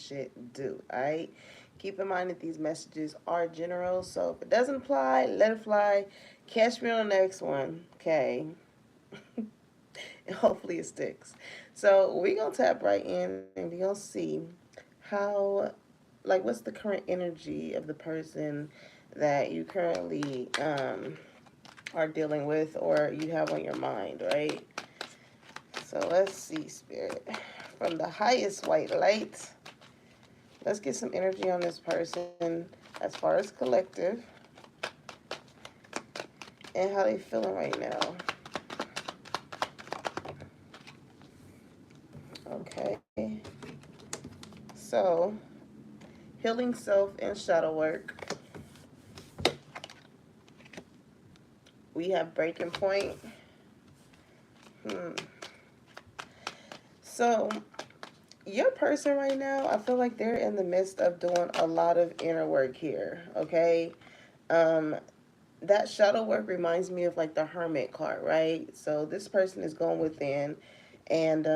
shit do. All right. Keep in mind that these messages are general, so if it doesn't apply, let it fly. Catch me on the next one. Okay. And hopefully it sticks. So we're gonna tap right in and we're gonna see how, like, what's the current energy of the person that you currently are dealing with or you have on your mind, right? So let's see, Spirit. From the highest white light, let's get some energy on this person as far as collective and how they feeling right now. Okay. So, healing self and shadow work. We have breaking point. So, your person right now, I feel like they're in the midst of doing a lot of inner work here, okay? That shadow work reminds me of like the Hermit card, right? So this person is going within, and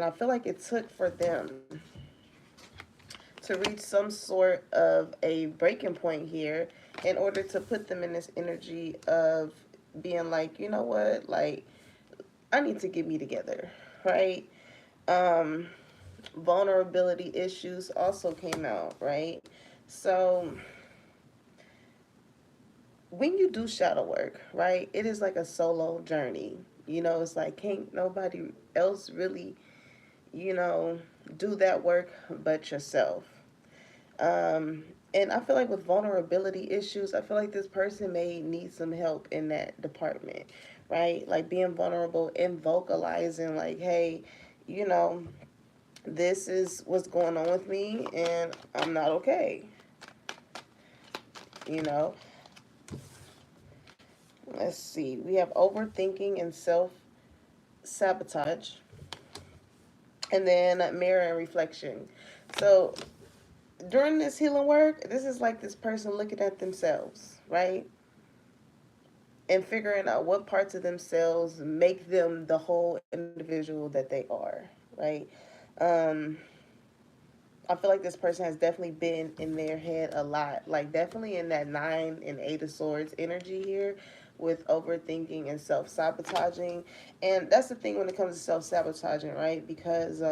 I feel like it took for them to reach some sort of a breaking point here in order to put them in this energy of being like, you know what, like, I need to get me together, right? Um, Vulnerability issues also came out, right? So when you do shadow work, right, it is like a solo journey. You know, it's like can't nobody else really, you know, do that work but yourself. And I feel like with vulnerability issues, I feel like this person may need some help in that department, right? Like being vulnerable and vocalizing, like, hey, you know, this is what's going on with me and I'm not okay, you know. Let's see. We have overthinking and self sabotage, and then mirror and reflection. So during this healing work, this is like this person looking at themselves, right? And figuring out what parts of themselves make them the whole individual that they are, right? Um, I feel like this person has definitely been in their head a lot, like definitely in that 9 and 8 of Swords energy here with overthinking and self sabotaging. And that's the thing when it comes to self sabotaging, right? Because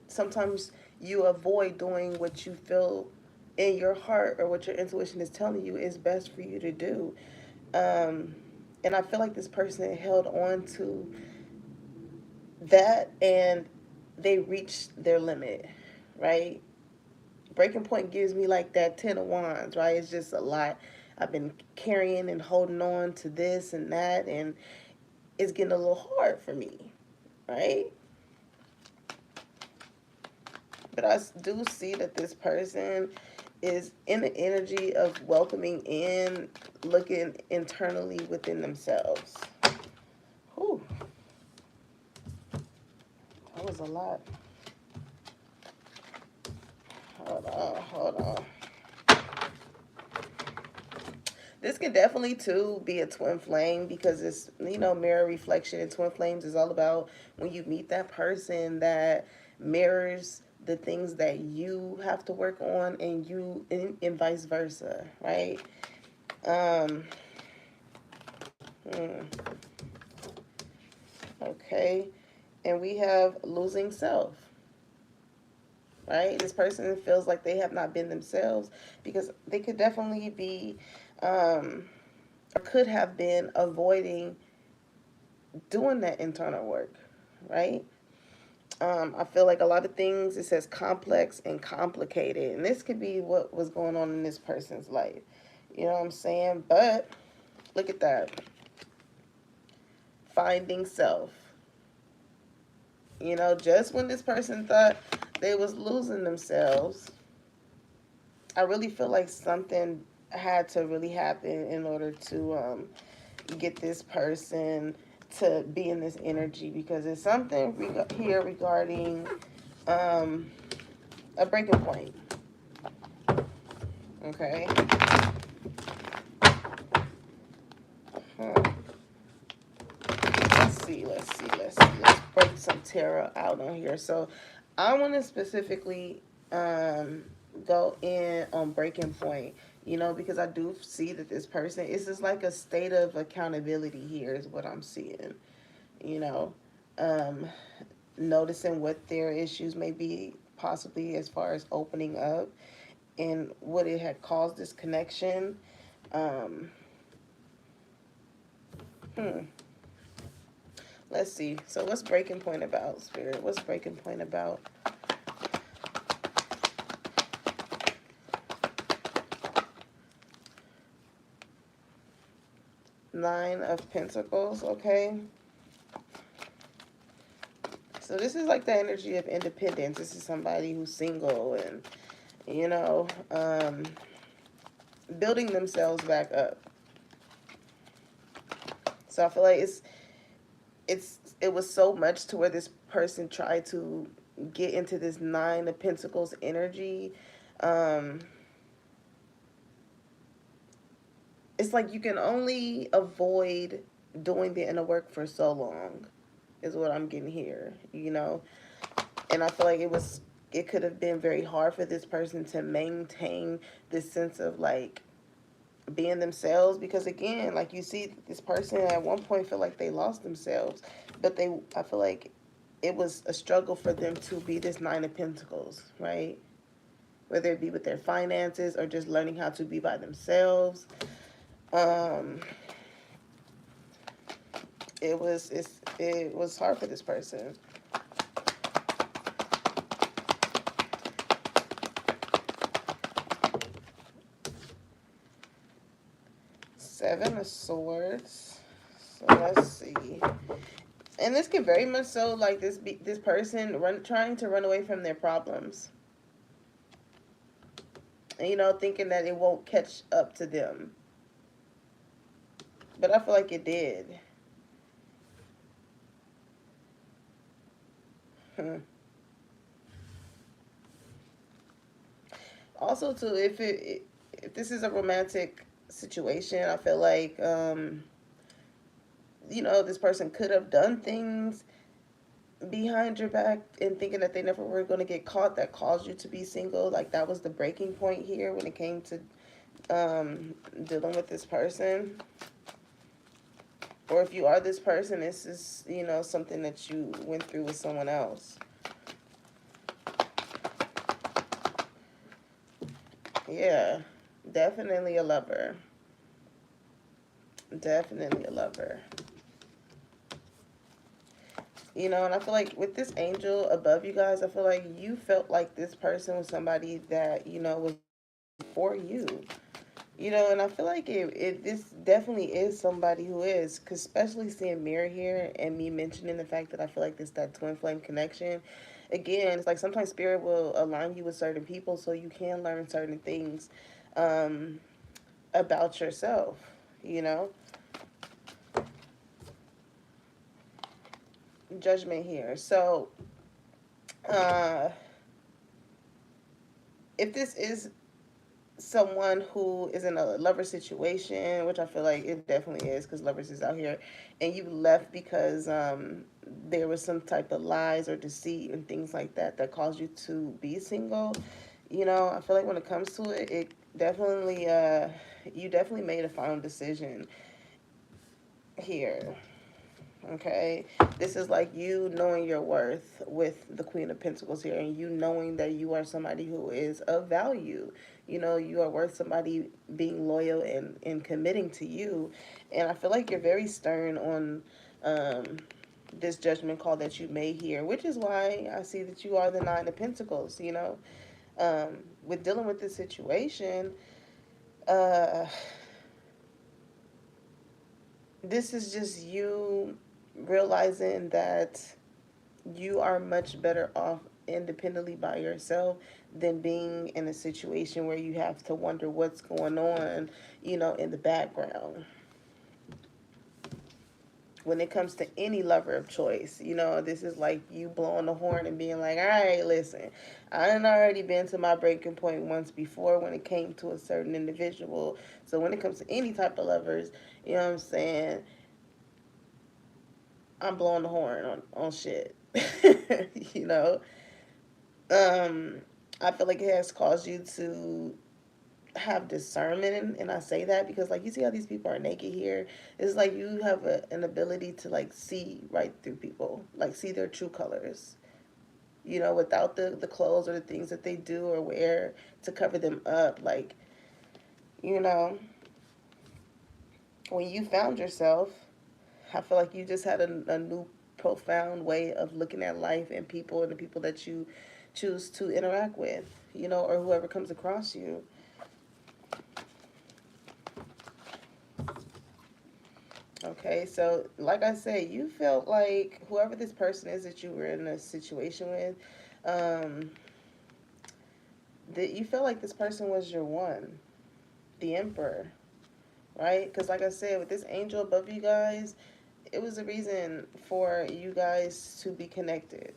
sometimes you avoid doing what you feel in your heart or what your intuition is telling you is best for you to do. Um, and I feel like this person held on to that and they reached their limit, right? Breaking point gives me like that 10 of Wands, right? It's just a lot. I've been carrying and holding on to this and that, and it's getting a little hard for me, right? But I do see that this person is in the energy of welcoming in, looking internally within themselves. Whew, that was a lot. Hold on. This can definitely too be a twin flame because it's, you know, mirror reflection, and twin flames is all about when you meet that person that mirrors the things that you have to work on and you and vice versa, right? Um hmm, okay. And we have losing self, right? This person feels like they have not been themselves because they could definitely be or could have been avoiding doing that internal work, right? I feel like a lot of things, it says complex and complicated, and this could be what was going on in this person's life. You know what I'm saying? But look at that. Finding self. You know, just when this person thought they was losing themselves, I really feel like something had to really happen in order to get this person to be in this energy because it's something here regarding um, a breaking point. Okay. Huh. Let's break some tarot out on here. So I want to specifically um, go in on breaking point, because I do see that this person, it's just like a state of accountability here, is what I'm seeing, you know. Um, Noticing what their issues may be, possibly as far as opening up and what it had caused this connection. Um, hmm. Let's see. So, what's breaking point about, Spirit? What's breaking point about? Nine of Pentacles, okay? So, this is like the energy of independence. This is somebody who's single and, you know, um, building themselves back up. So, I feel like it was so much to where this person tried to get into this Nine of Pentacles energy. Um, it's like you can only avoid doing the inner work for so long, is what I'm getting here. And I feel like it could have been very hard for this person to maintain this sense of like being themselves, because again, like you see this person at one point feel like they lost themselves, but I feel like it was a struggle for them to be this Nine of Pentacles, right? Whether it be with their finances or just learning how to be by themselves. Um, it was hard for this person. Seven of Swords. So let's see. And this can very much so like this person trying to run away from their problems. And, thinking that it won't catch up to them. But I feel like it did. Hmm. Also, too, if this is a romantic situation, I feel like this person could have done things behind your back and thinking that they never were going to get caught, that caused you to be single. Like that was the breaking point here when it came to dealing with this person. Or if you are this person, this is, something that you went through with someone else. Yeah, definitely a lover. Definitely a lover. And I feel like with this angel above you guys, I feel like you felt like this person was somebody that, was for you. And I feel like this definitely is somebody who is, because especially seeing Mirror here and me mentioning the fact that I feel like this that twin flame connection. Again, it's like sometimes spirit will align you with certain people so you can learn certain things um, about yourself, you know? Judgment here. So, uh, if this is someone who is in a lover situation, which I feel like it definitely is because lovers is out here, and you left because there was some type of lies or deceit and things like that that caused you to be single. I feel like when it comes to it, it definitely you definitely made a final decision here. Okay, this is like you knowing your worth with the Queen of Pentacles here, and you knowing that you are somebody who is of value. You are worth somebody being loyal and committing to you. And I feel like you're very stern on um, this judgment call that you made here, which is why I see that you are the Nine of Pentacles. With dealing with this situation, uh, this is just you realizing that you are much better off independently by yourself than being in a situation where you have to wonder what's going on, in the background. When it comes to any lover of choice, this is like you blowing the horn and being like, all right, listen, I done already been to my breaking point once before when it came to a certain individual. So when it comes to any type of lovers, you know what I'm saying, I'm blowing the horn on shit. you know? Um, I feel like it has caused you to have discernment, and I say that because like you see how these people are naked here. It's like you have an ability to like see right through people, like see their true colors, without the clothes or the things that they do or wear to cover them up. Like, you know, when you found yourself, I feel like you just had a new profound way of looking at life and people and the people that you choose to interact with, or whoever comes across you. Okay, so like I said, you felt like whoever this person is that you were in a situation with, um, that you felt like this person was your one, the emperor, right? Because like I said, with this angel above you guys, it was a reason for you guys to be connected.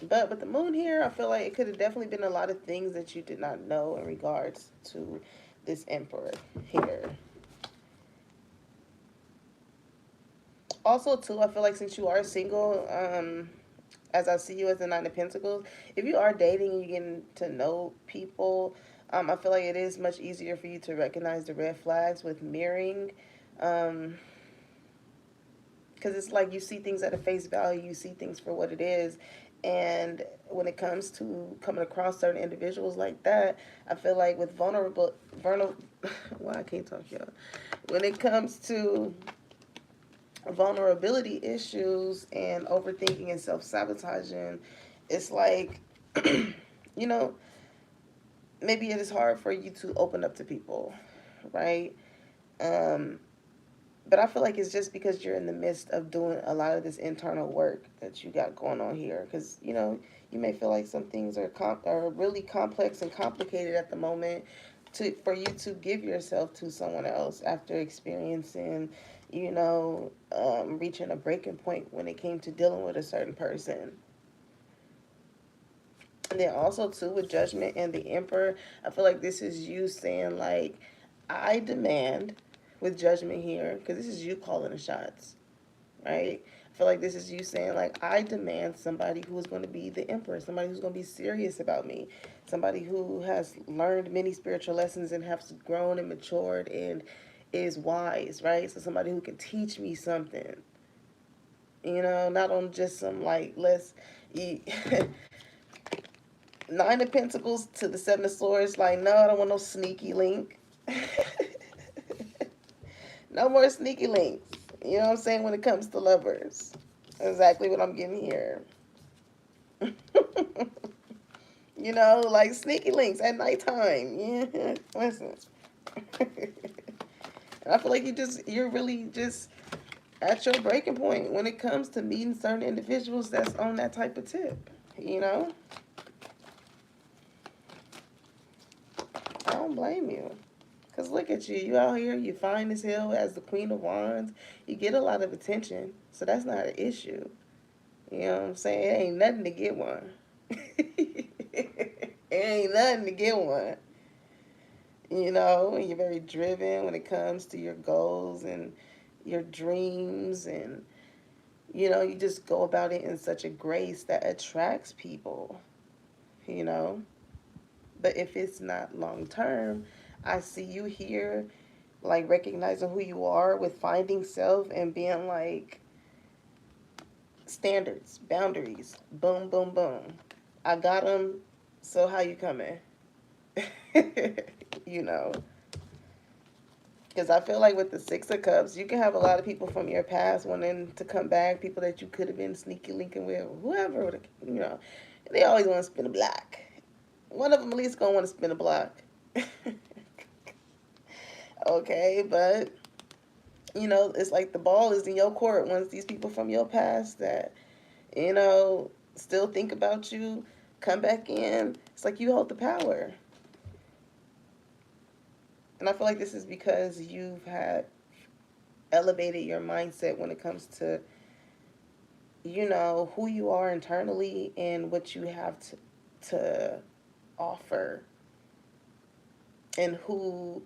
But with the moon here, I feel like it could have definitely been a lot of things that you did not know in regards to this emperor here. Also, too, I feel like since you are single, as I see you as the Nine of Pentacles, if you are dating and you're getting to know people, I feel like it is much easier for you to recognize the red flags with mirroring. Um, because it's like you see things at a face value, you see things for what it is. And when it comes to coming across certain individuals like that, I feel like with vulnerable, well, I can't talk, y'all. When it comes to vulnerability issues and overthinking and self sabotaging, it's like, you know, maybe it is hard for you to open up to people, right? Um, but I feel like it's just because you're in the midst of doing a lot of this internal work that you got going on here. Because you may feel like some things are really complex and complicated at the moment for you to give yourself to someone else after experiencing, reaching a breaking point when it came to dealing with a certain person. And then also too with Judgment and the Emperor, I feel like this is you saying like, I demand with Judgment here, because this is you calling the shots, right? I feel like this is you saying like, I demand somebody who is going to be the Emperor, somebody who's going to be serious about me, somebody who has learned many spiritual lessons and has grown and matured and is wise, right? So somebody who can teach me something, not on just some like let's eat. Nine of Pentacles to the Seven of Swords, like, no, I don't want no sneaky link. No more sneaky links. You know what I'm saying? When it comes to lovers. Exactly what I'm getting here. Like sneaky links at nighttime. Yeah, listen. And I feel like you're really just at your breaking point when it comes to meeting certain individuals that's on that type of tip. You know? I don't blame you. Because look at you. You out here, you fine as hell as the Queen of Wands. You get a lot of attention. So that's not an issue. You know what I'm saying? It ain't nothing to get one. It ain't nothing to get one. And you're very driven when it comes to your goals and your dreams. And, you just go about it in such a grace that attracts people, you know? But if it's not long term, I see you here like recognizing who you are with finding self and being like standards, boundaries, boom, boom, boom. I got them. So how you coming? you know, because I feel like with the Six of Cups, you can have a lot of people from your past wanting to come back, people that you could have been sneaky linking with, whoever, they always want to spin a block. One of them at least gonna want to spin a block. Okay, but it's like the ball is in your court once these people from your past that, still think about you, come back in. It's like you hold the power. And I feel like this is because you've had elevated your mindset when it comes to, who you are internally and what you have to offer and who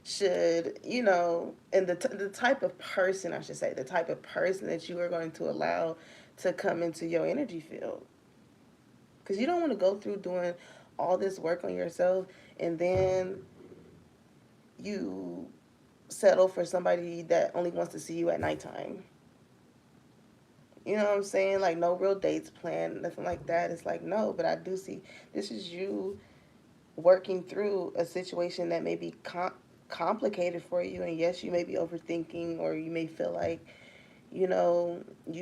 should, and the type of person, I should say, the type of person that you are going to allow to come into your energy field. Because you don't want to go through doing all this work on yourself and then you settle for somebody that only wants to see you at nighttime. You know what I'm saying? Like, no real dates planned, nothing like that. It's like, no, but I do see this is you working through a situation that may be complicated for you. And yes, you may be overthinking, or you may feel like, you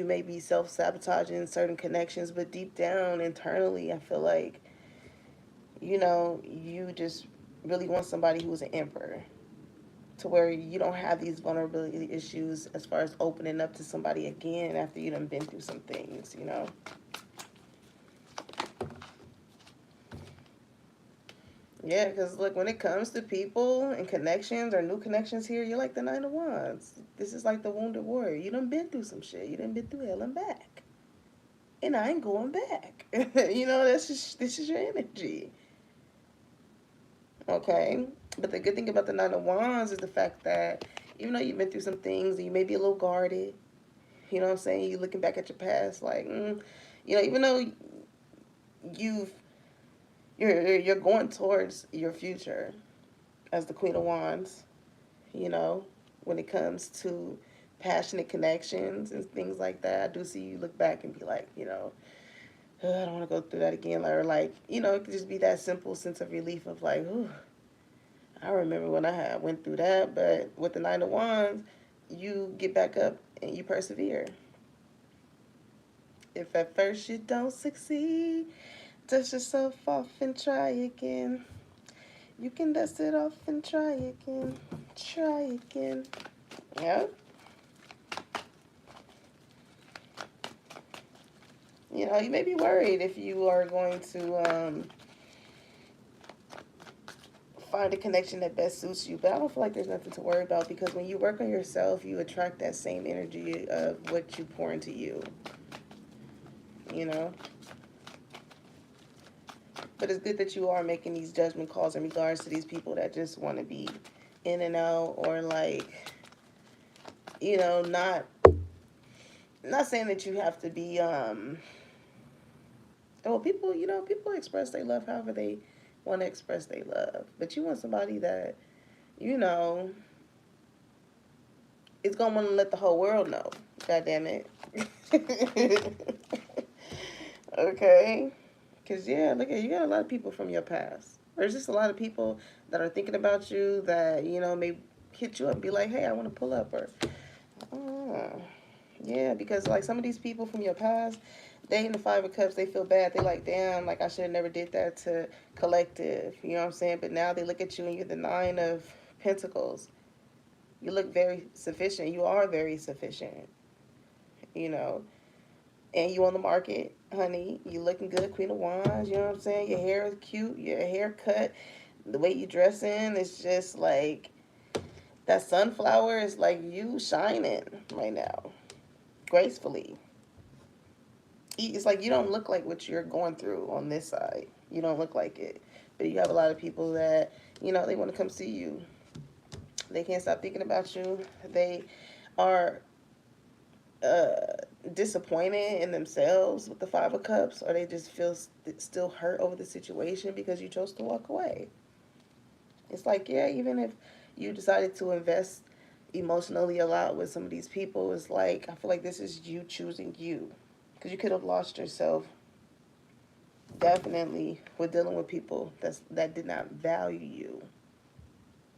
may be self sabotaging certain connections, but deep down internally, I feel like, you just really want somebody who's an emperor, to where you don't have these vulnerability issues as far as opening up to somebody again after you done been through some things. Yeah, because look, when it comes to people and connections or new connections here, you're like the Nine of Wands. This is like the Wounded Warrior. You done been through some shit. You done been through hell and back. And I ain't going back. This is your energy. Okay? But the good thing about the Nine of Wands is the fact that even though you've been through some things and you may be a little guarded, you know what I'm saying? You looking back at your past like, even though you've you're going towards your future as the Queen of Wands, you know, when it comes to passionate connections and things like that. I do see you look back and be like, I don't want to go through that again. Or like, it could just be that simple sense of relief of like, ooh, I remember when I went through that. But with the Nine of Wands, you get back up and you persevere. If at first you don't succeed, dust yourself off and try again. You can dust it off and try again. Try again. Yeah. You may be worried if you are going to find a connection that best suits you, but I don't feel like there's nothing to worry about, because when you work on yourself, you attract that same energy of what you pour into you. You know? But it's good that you are making these judgment calls in regards to these people that just want to be in and out, or like, not saying that you have to be well, people express their love however they want to express their love. But you want somebody that, you know, is gonna want to let the whole world know. God damn it. Okay. Because, yeah, look at you got a lot of people from your past. There's just a lot of people that are thinking about you that, may hit you up and be like, hey, I want to pull up. Or, oh, yeah, because, like, some of these people from your past, they in the Five of Cups, they feel bad. They like, damn, like, I should have never did that to collective. You know what I'm saying? But now they look at you and you're the Nine of Pentacles. You look very sufficient. You are very sufficient, you know. And you on the market, honey. You looking good, Queen of Wands. You know what I'm saying? Your hair is cute. Your haircut, the way you dressing, it's just like that sunflower is like you shining right now, gracefully. It's like you don't look like what you're going through on this side. You don't look like it. But you have a lot of people that, they want to come see you. They can't stop thinking about you. They are uh, disappointed in themselves with the Five of Cups, or they just feel still hurt over the situation because you chose to walk away. It's like, yeah, even if you decided to invest emotionally a lot with some of these people, it's like, I feel like this is you choosing you, because you could have lost yourself definitely with dealing with people that did not value you,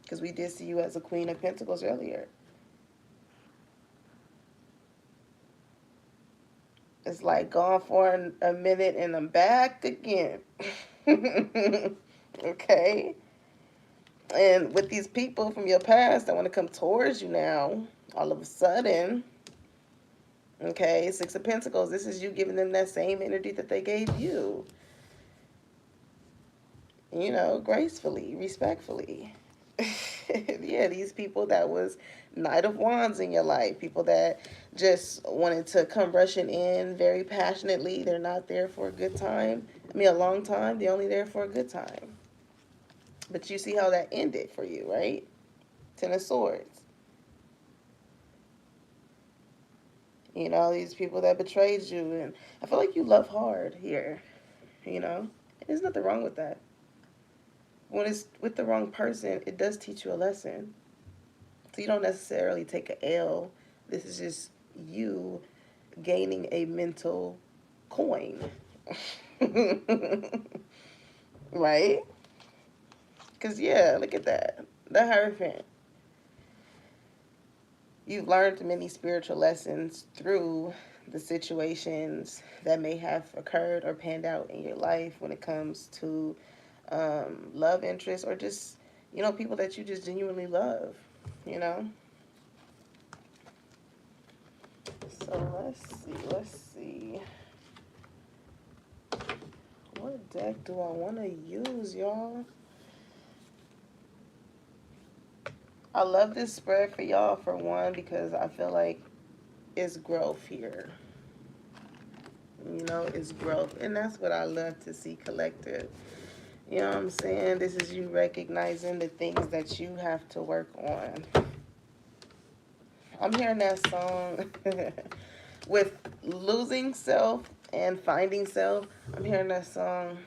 because we did see you as a Queen of Pentacles earlier. It's like gone for a minute and I'm back again. Okay? And with these people from your past that want to come towards you now, all of a sudden, okay, Six of Pentacles, this is you giving them that same energy that they gave you. Gracefully, respectfully. Yeah, these people that was Knight of Wands in your life, people that just wanted to come rushing in very passionately. They're not there for a good time. I mean, a long time. They're only there for a good time. But you see how that ended for you, right? Ten of Swords. You know, these people that betrayed you. And I feel like you love hard here, you know? There's nothing wrong with that. When it's with the wrong person, it does teach you a lesson. So you don't necessarily take a L. This is just you gaining a mental coin. Right? Because, yeah, look at that. The Hierophant. You've learned many spiritual lessons through the situations that may have occurred or panned out in your life when it comes to love interests or just, you know, people that you just genuinely love, you know? So let's see. What deck do I want to use, y'all? I love this spread for y'all, for one, because I feel like it's growth here. You know, it's growth. And that's what I love to see, collective. You know what I'm saying? This is you recognizing the things that you have to work on. I'm hearing that song with losing self and finding self. I'm hearing that song.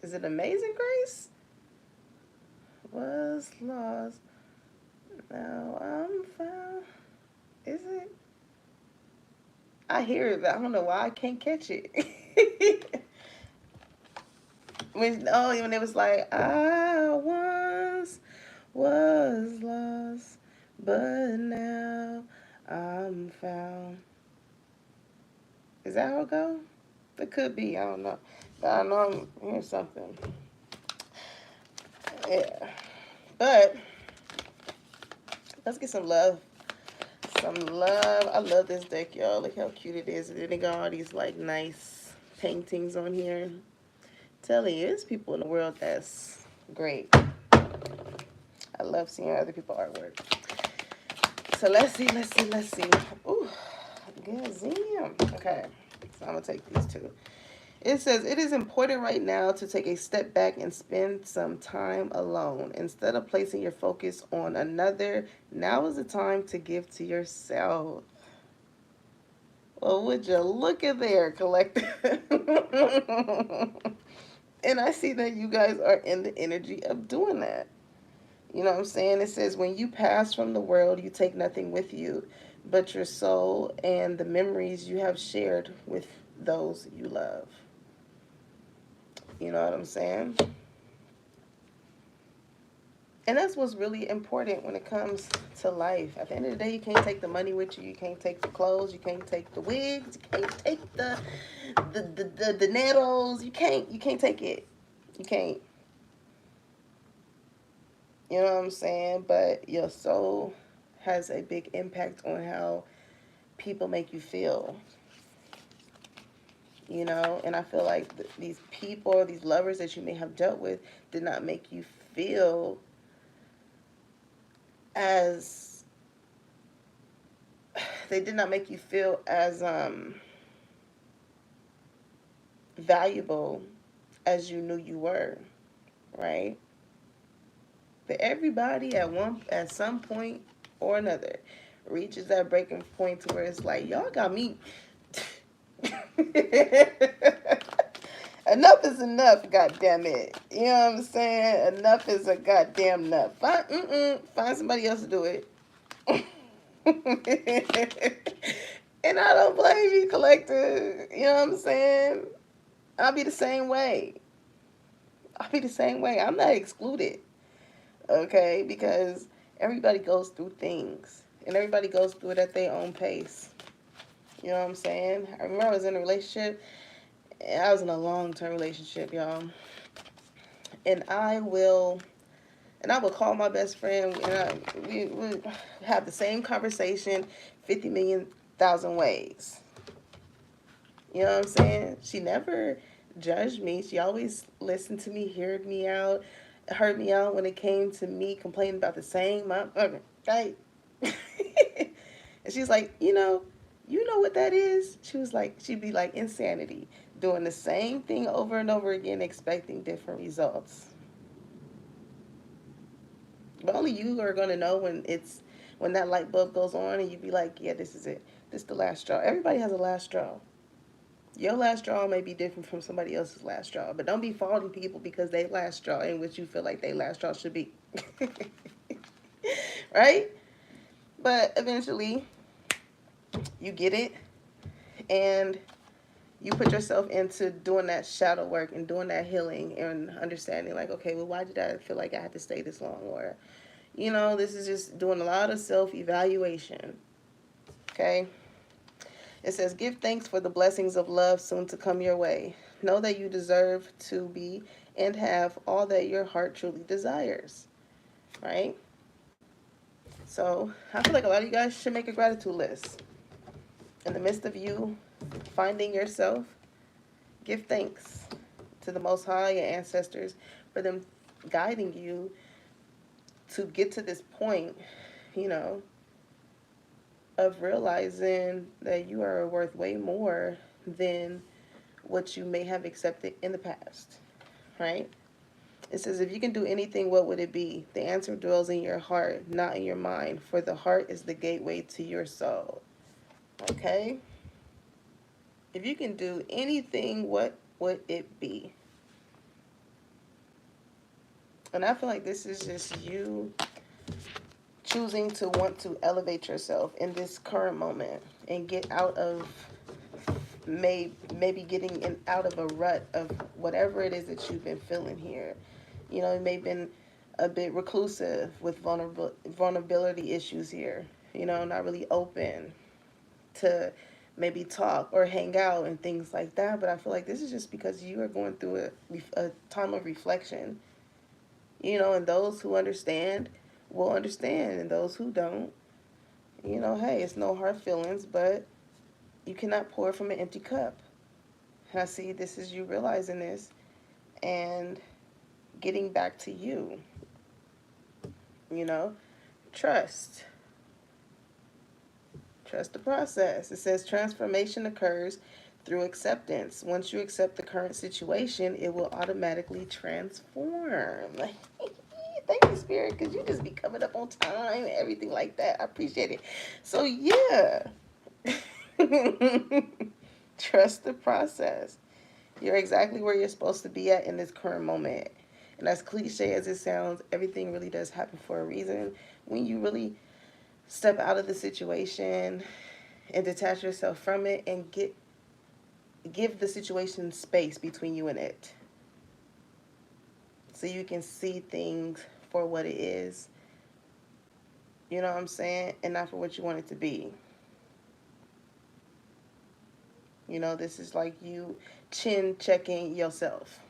Is it Amazing Grace? Was lost, now I'm found. Is it? I hear it, but I don't know why I can't catch it. When it was like I once was lost, but now I'm found. Is that how it go? It could be. I don't know. But I know I'm hearing something. Yeah. But let's get some love. Some love. I love this deck, y'all. Look how cute it is. And then they got all these like nice paintings on here. Telling you, there's people in the world that's great. I love seeing other people's artwork. So let's see. Ooh, Gazim. Okay, so I'm gonna take these two. It says, it is important right now to take a step back and spend some time alone. Instead of placing your focus on another, now is the time to give to yourself. Well, would you look at there, collective? And I see that you guys are in the energy of doing that. You know what I'm saying? It says, when you pass from the world, you take nothing with you but your soul and the memories you have shared with those you love. You know what I'm saying? And that's what's really important when it comes to life. At the end of the day, you can't take the money with you. You can't take the clothes. You can't take the wigs. You can't take the nettles. You can't take it. You can't. You know what I'm saying? But your soul has a big impact on how people make you feel. You know, and I feel like these people, these lovers that you may have dealt with, did not make you feel as they did not make you feel as valuable as you knew you were, right? But everybody at some point or another reaches that breaking point to where it's like, y'all got me. Enough is enough, goddamn it. You know what I'm saying? Enough is a goddamn enough. Find somebody else to do it. And I don't blame you, collector. You know what I'm saying? I'll be the same way. I'll be the same way. I'm not excluded, okay? Because everybody goes through things, and everybody goes through it at their own pace. You know what I'm saying? I remember I was in a relationship, and I was in a long-term relationship, y'all. And I will call my best friend, and we would have the same conversation 50 million thousand ways. You know what I'm saying? She never judged me. She always listened to me, heard me out when it came to me complaining about the same motherfucker. Right? And she's like, you know what that is? She'd be like, insanity. Doing the same thing over and over again, expecting different results. But only you are gonna know when that light bulb goes on and you be like, yeah, this is it. This is the last straw. Everybody has a last straw. Your last straw may be different from somebody else's last straw, but don't be faulting people because they last straw in which you feel like they last straw should be. Right? But eventually, you get it, and you put yourself into doing that shadow work and doing that healing and understanding, like, okay, well, why did I feel like I had to stay this long? Or, this is just doing a lot of self-evaluation. Okay? It says, give thanks for the blessings of love soon to come your way. Know that you deserve to be and have all that your heart truly desires. Right? So I feel like a lot of you guys should make a gratitude list. In the midst of you finding yourself, give thanks to the Most High, your ancestors, for them guiding you to get to this point, you know, of realizing that you are worth way more than what you may have accepted in the past, right? It says, if you can do anything, what would it be? The answer dwells in your heart, not in your mind, for the heart is the gateway to your soul. Okay? If you can do anything, what would it be? And I feel like this is just you choosing to want to elevate yourself in this current moment and get out of maybe getting out of a rut of whatever it is that you've been feeling here. It may have been a bit reclusive with vulnerability issues here. Not really open to maybe talk or hang out and things like that. But I feel like this is just because you are going through a time of reflection. And those who understand will understand, and those who don't, hey, it's no hard feelings, but you cannot pour from an empty cup. And I see this is you realizing this and getting back to you. Trust. Trust the process. It says transformation occurs through acceptance. Once you accept the current situation, it will automatically transform. Thank you, Spirit, because you just be coming up on time and everything like that. I appreciate it. So, yeah. Trust the process. You're exactly where you're supposed to be at in this current moment. And as cliche as it sounds, everything really does happen for a reason. When you really step out of the situation and detach yourself from it and give the situation space between you and it, so you can see things for what it is, you know what I'm saying, and not for what you want it to be. This is like you chin checking yourself.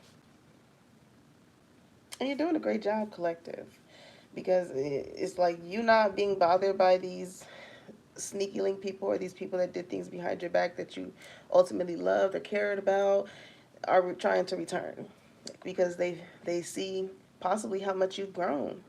And you're doing a great job, collective, because it's like you not being bothered by these sneaky link people or these people that did things behind your back that you ultimately loved or cared about are trying to return because they see possibly how much you've grown.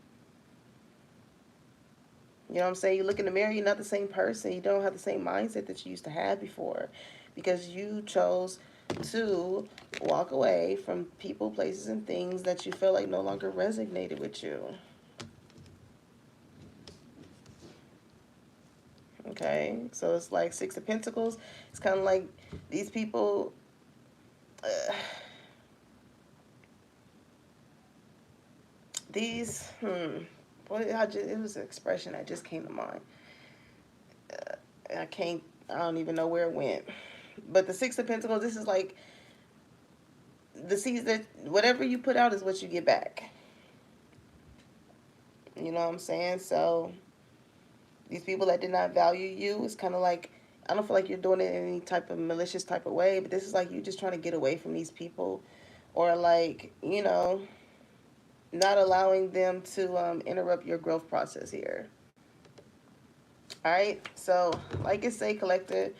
You know what I'm saying? You look in the mirror, you're not the same person. You don't have the same mindset that you used to have before because you chose to walk away from people, places, and things that you felt like no longer resonated with you. Okay, so it's like Six of Pentacles. It's kind of like these people. These, it was an expression that just came to mind. I don't even know where it went. But the Six of Pentacles, this is like the seeds that whatever you put out is what you get back. You know what I'm saying? So these people that did not value you, it's kind of like, I don't feel like you're doing it in any type of malicious type of way, but this is like you just trying to get away from these people, or like, not allowing them to interrupt your growth process here. All right, so like I say, collective,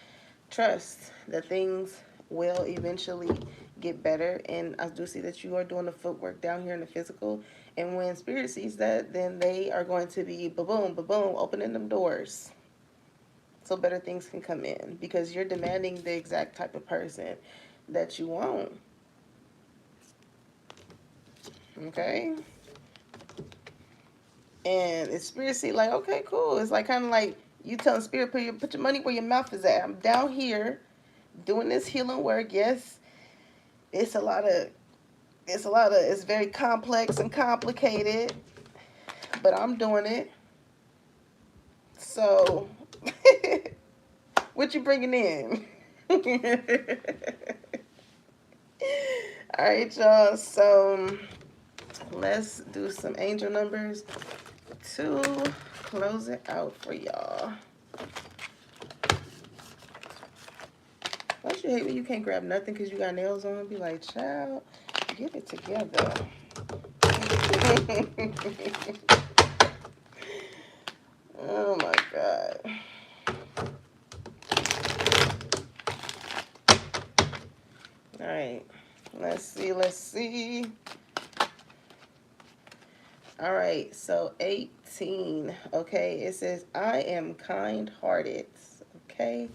trust that things will eventually get better. And I do see that you are doing the footwork down here in the physical. And when spirit sees that, then they are going to be ba-boom, ba-boom, opening them doors so better things can come in because you're demanding the exact type of person that you want. Okay? And it's spirit see like, okay, cool. It's like kind of like you telling spirit, put your money where your mouth is at. I'm down here doing this healing work. Yes, it's a lot of it's very complex and complicated, but I'm doing it. So, what you bringing in? All right, y'all. So let's do some angel numbers to close it out for y'all. Don't you hate when you can't grab nothing because you got nails on? Be like, child, get it together. Oh my God. All right. Let's see. Let's see. All right. So 18. Okay. It says, I am kind hearted. Okay.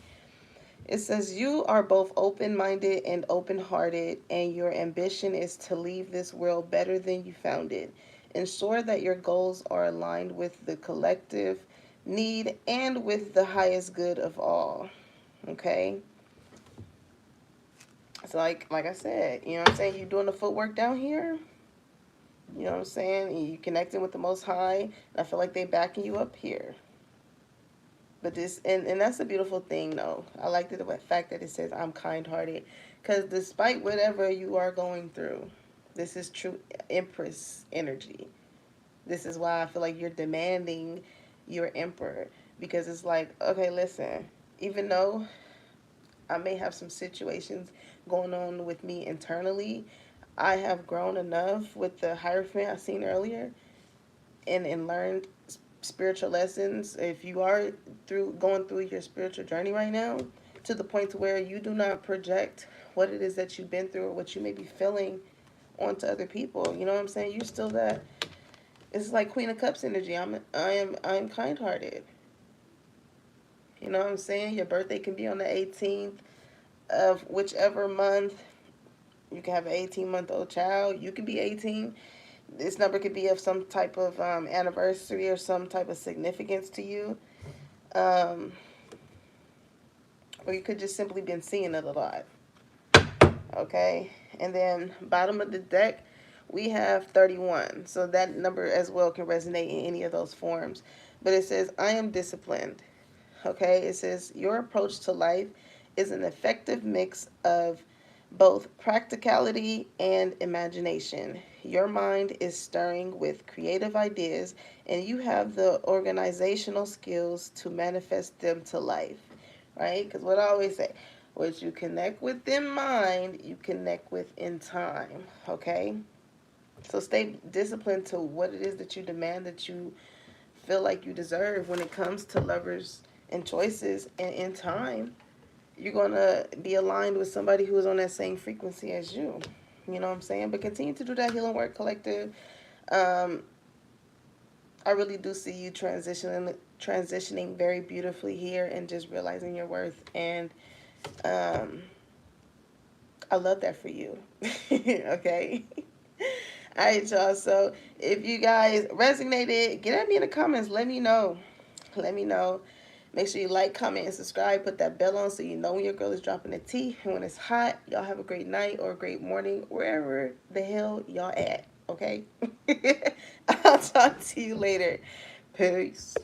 It says, you are both open minded and open hearted, and your ambition is to leave this world better than you found it. Ensure that your goals are aligned with the collective need and with the highest good of all. Okay? So, like I said, you know what I'm saying? You're doing the footwork down here. You know what I'm saying? You connecting with the Most High. And I feel like they backing you up here. But this, and that's a beautiful thing, though. I like the fact that it says I'm kind-hearted, because despite whatever you are going through, this is true Empress energy. This is why I feel like you're demanding your Emperor, because it's like, okay, listen, even though I may have some situations going on with me internally, I have grown enough with the Hierophant I seen earlier, and learned spiritual lessons. If you are going through your spiritual journey right now, to the point to where you do not project what it is that you've been through or what you may be feeling onto other people. You know what I'm saying? You're still that. It's like Queen of Cups energy. I am kind hearted. You know what I'm saying? Your birthday can be on the 18th of whichever month. You can have an 18-month-old child. You can be 18. This number could be of some type of anniversary or some type of significance to you. Um, or you could just simply been seeing it a lot. Okay? And then bottom of the deck, we have 31. So that number as well can resonate in any of those forms. But it says, I am disciplined. Okay? It says, your approach to life is an effective mix of both practicality and imagination. Your mind is stirring with creative ideas, and you have the organizational skills to manifest them to life. Right? Because what I always say, what you connect with in mind, you connect with in time. Okay? So stay disciplined to what it is that you demand, that you feel like you deserve when it comes to lovers and choices, and in time you're going to be aligned with somebody who is on that same frequency as you. You know what I'm saying? But continue to do that healing work, collective. Um, I really do see you transitioning very beautifully here and just realizing your worth. And um, I love that for you. Okay? All right, y'all. So if you guys resonated, get at me in the comments. Let me know. Let me know. Make sure you like, comment, and subscribe. Put that bell on so you know when your girl is dropping the tea. And when it's hot, y'all have a great night or a great morning, wherever the hell y'all at. Okay? I'll talk to you later. Peace.